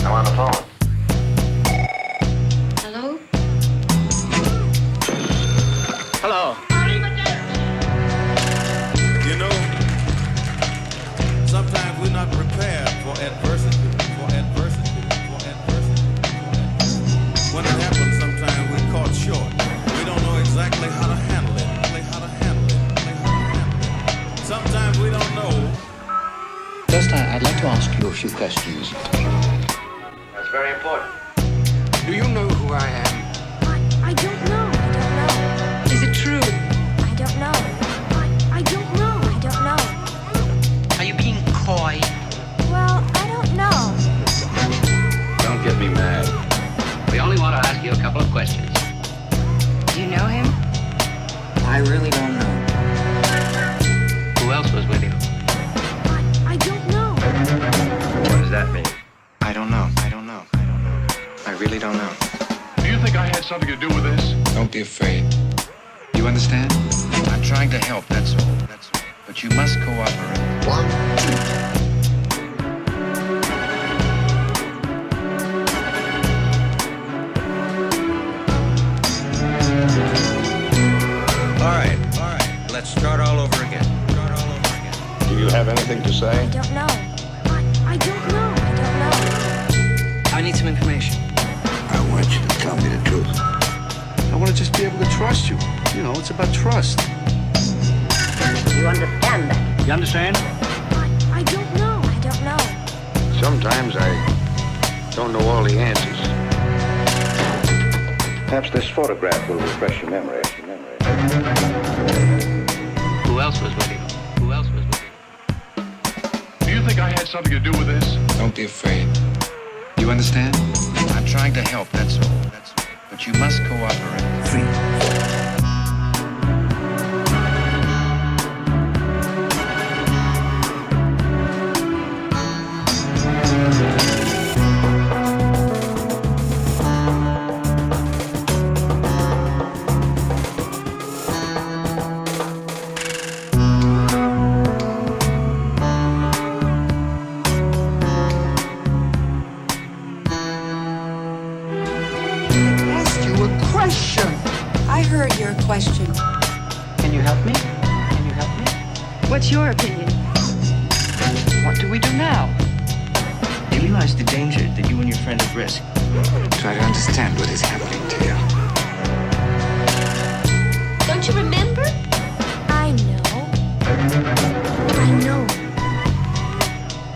I'm on the phone. Hello? Hello. You know, sometimes we're not prepared for adversity. When it happens, sometimes we're caught short. We don't know exactly how to handle it. Sometimes we don't know. First, I'd like to ask you a few questions. That's very important. Do you know who I am? I don't know. Is it true? I don't know. I don't know. Are you being coy? Well, I don't know. Don't get me mad. We only want to ask you a couple of questions. Do you know him? I really don't know. Who else was with you? I don't know. What does that mean? I don't know. I really don't know. Do you think I had something to do with this? Don't be afraid. You understand? I'm trying to help, that's all. But you must cooperate. 1, 2. All right. Let's start all over again. Do you have anything to say? I don't know. I don't know. I need some information. I want you to tell me the truth. I want to just be able to trust you. You know, it's about trust. You understand that? You understand? I don't know. Sometimes I don't know all the answers. Perhaps this photograph will refresh your memory. Who else was with you? Do you think I had something to do with this? Don't be afraid. You understand? I'm trying to help, that's all. But you must cooperate. 3, I heard your question. Can you help me? What's your opinion? What do we do now? You realize the danger that you and your friend have risked. Try to understand what is happening to you. Don't you remember? I know.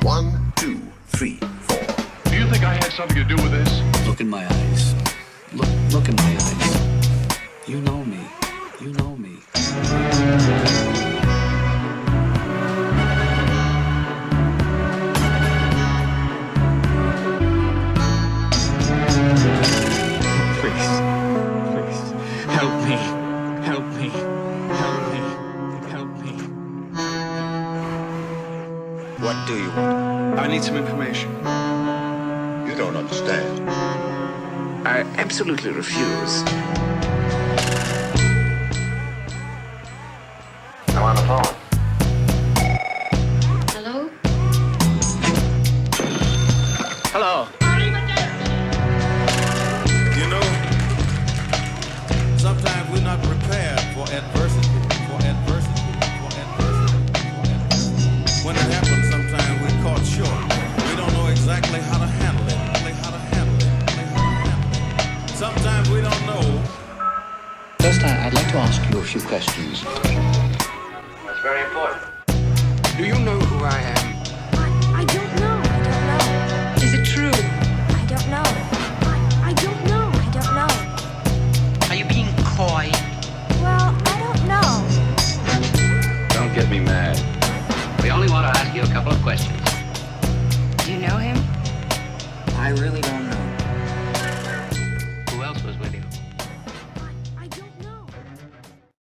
1, 2, 3, 4. Do you think I had something to do with this? Look in my eyes. Look in my eyes. You know me. Please. Help me. What do you want? I need some information. You don't understand. I absolutely refuse. I'm on the phone. Hello? Hello. You know, sometimes we're not prepared for adversity. When it happens, sometimes we're caught short. We don't know exactly how to handle it. Sometimes we don't know. First, I'd like to ask you a few questions. That's very important. Do you know who I am? I don't know. Is it true? I don't know. I don't know. Are you being coy? Well, I don't know. Don't get me mad. We only want to ask you a couple of questions. Do you know him? I really don't know.